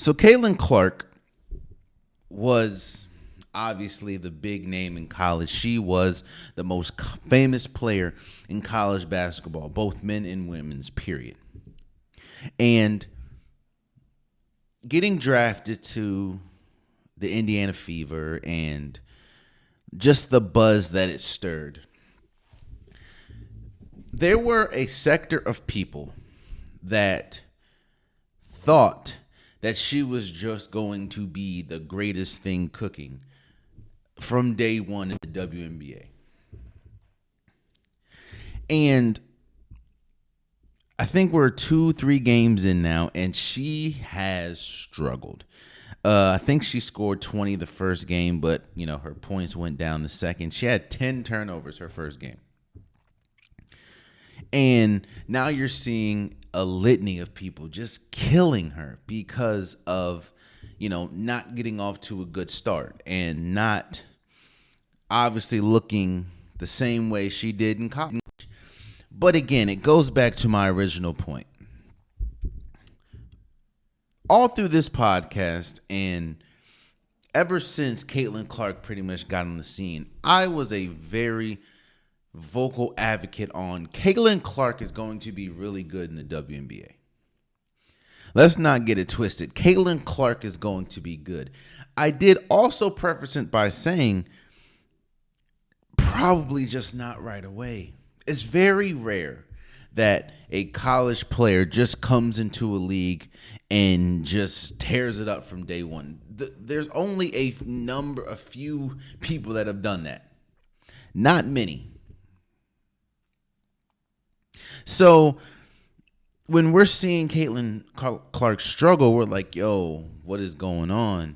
So Caitlin Clark was obviously the big name in college. She was the most famous player in college basketball, both men and women's, period. And getting drafted to the Indiana Fever and just the buzz that it stirred. There were a sector of people that thought that she was just going to be the greatest thing cooking from day one in the WNBA. And I think we're 2-3 games in now, and she has struggled. I think she scored 20 the first game, but her points went down the second. She had 10 turnovers her first game. And now you're seeing a litany of people just killing her because of, not getting off to a good start and not obviously looking the same way she did in college. But again, it goes back to my original point. All through this podcast and ever since Caitlin Clark pretty much got on the scene, I was a very vocal advocate on Caitlin Clark is going to be really good in the WNBA. Let's not get it twisted. Caitlin Clark is going to be good. I did also preface it by saying probably just not right away. It's very rare that a college player just comes into a league and just tears it up from day one. There's only a few people that have done that. Not many. So when we're seeing Caitlin Clark struggle, we're like, yo, what is going on?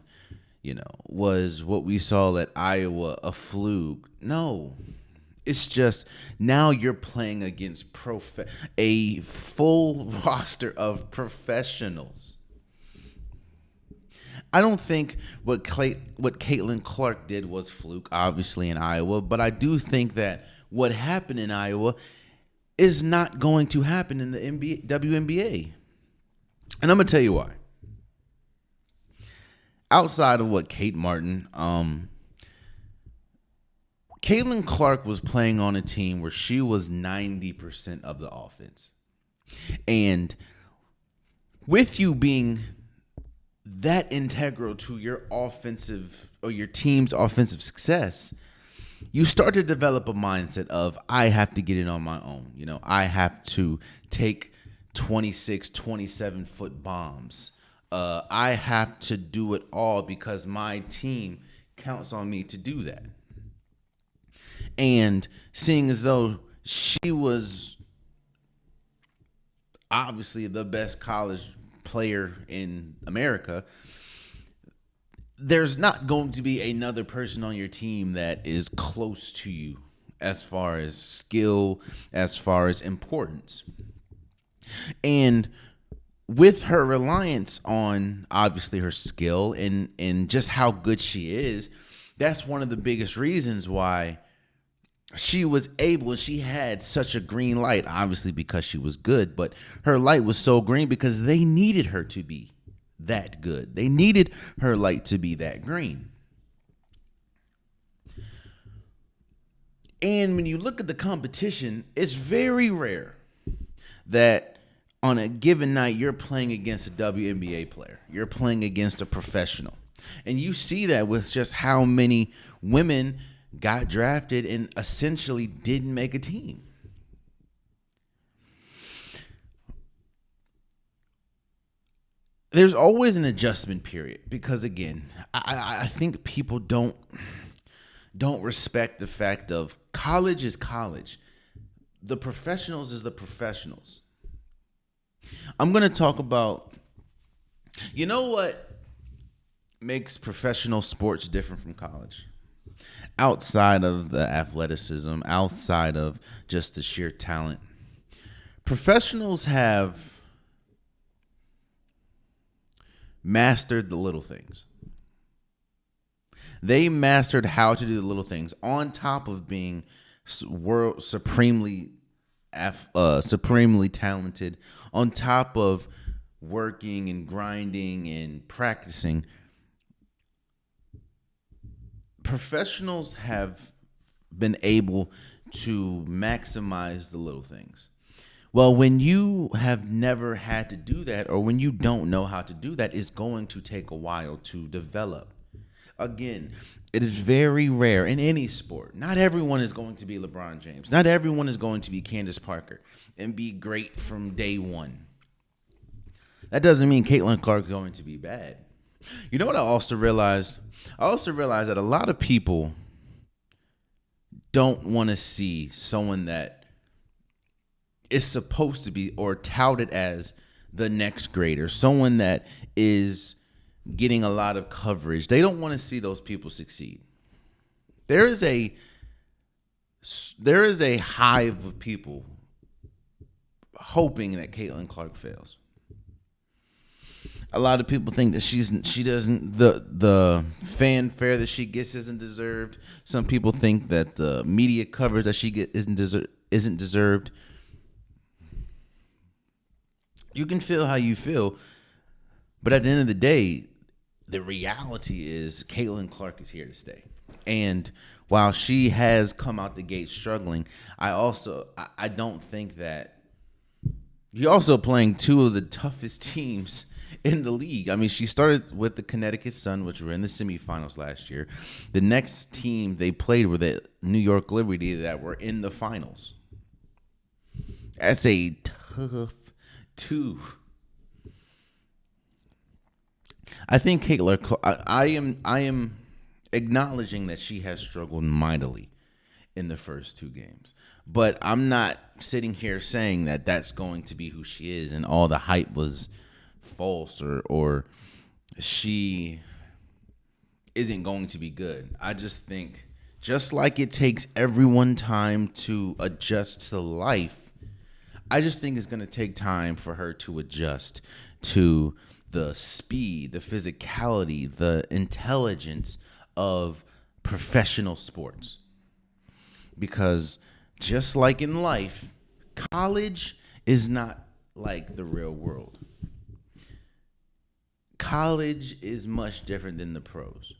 Was what we saw at Iowa a fluke? No. It's just now you're playing against a full roster of professionals. I don't think what Caitlin Clark did was fluke, obviously, in Iowa, but I do think that what happened in Iowa is not going to happen in the WNBA. And I'm going to tell you why. Outside of what Kate Martin, Caitlin Clark was playing on a team where she was 90% of the offense. And with you being that integral to your offensive or your team's offensive success, you start to develop a mindset of, I have to get it on my own. I have to take 26, 27-foot bombs. I have to do it all because my team counts on me to do that. And seeing as though she was obviously the best college player in America, there's not going to be another person on your team that is close to you as far as skill, as far as importance. And with her reliance on obviously her skill and just how good she is, that's one of the biggest reasons why she was able, and she had such a green light, obviously because she was good, but her light was so green because they needed her to be that good. They needed her light to be that green. And when you look at the competition, it's very rare that on a given night you're playing against a WNBA player. You're playing against a professional. And you see that with just how many women got drafted and essentially didn't make a team. There's always an adjustment period because, again, I think people don't respect the fact of college is college. The professionals is the professionals. I'm going to talk about, what makes professional sports different from college? Outside of the athleticism, outside of just the sheer talent, professionals have mastered the little things. They mastered how to do the little things on top of being supremely talented, on top of working and grinding and practicing. Professionals have been able to maximize the little things. Well, when you have never had to do that, or when you don't know how to do that, it's going to take a while to develop. Again, it is very rare in any sport. Not everyone is going to be LeBron James. Not everyone is going to be Candace Parker and be great from day one. That doesn't mean Caitlin Clark is going to be bad. You know what I also realized? I also realized that a lot of people don't want to see someone that is supposed to be or touted as the next great, or someone that is getting a lot of coverage. They don't want to see those people succeed. There is a hive of people hoping that Caitlin Clark fails. A lot of people think that she doesn't, the fanfare that she gets isn't deserved. Some people think that the media coverage that she gets isn't deserved. You can feel how you feel, but at the end of the day, the reality is Caitlin Clark is here to stay. And while she has come out the gate struggling, I don't think that you're also playing two of the toughest teams in the league. I mean, she started with the Connecticut Sun, which were in the semifinals last year. The next team they played were the New York Liberty, that were in the finals. That's a tough two. I think Caitlin, I am acknowledging that she has struggled mightily in the first two games, but I'm not sitting here saying that that's going to be who she is and all the hype was false, or she isn't going to be good. I just think, just like it takes everyone time to adjust to life, I just think it's going to take time for her to adjust to the speed, the physicality, the intelligence of professional sports. Because just like in life, college is not like the real world. College is much different than the pros.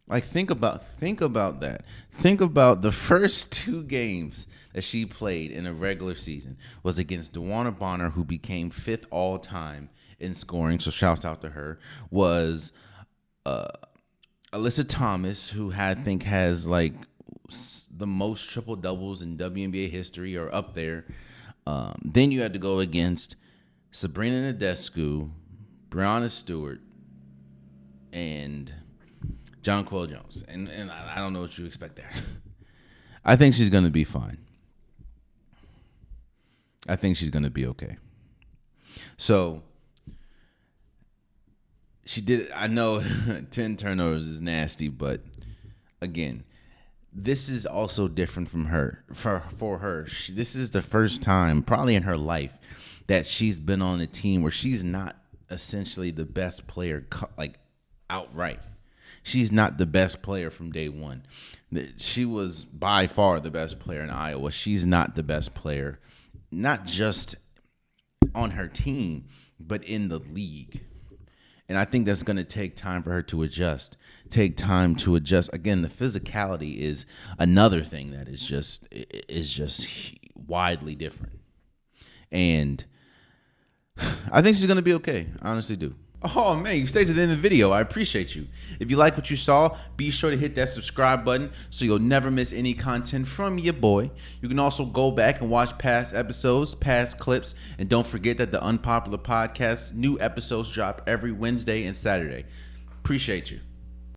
Like, think about that. Think about the first two games that she played in a regular season was against DeWanna Bonner, who became 5th all time in scoring. So shouts out to her. Was Alyssa Thomas, who I think has like the most triple doubles in WNBA history, or up there. Then you had to go against Sabrina Nadescu, Breonna Stewart, and Jonquel Jones. And I don't know what you expect there. I think she's going to be fine. I think she's going to be okay. So she did. I know 10 turnovers is nasty, but again, this is also different from her. For her, this is the first time probably in her life that she's been on a team where she's not essentially the best player, like outright. She's not the best player from day one. She was by far the best player in Iowa. She's not the best player, not just on her team, but in the league. And I think that's going to take time for her to adjust. Again, the physicality is another thing that is just widely different. And I think she's going to be okay. I honestly do. Oh, man, you stayed to the end of the video. I appreciate you. If you like what you saw, be sure to hit that subscribe button so you'll never miss any content from your boy. You can also go back and watch past episodes, past clips, and don't forget that the Unpopular Podcast, new episodes drop every Wednesday and Saturday. Appreciate you.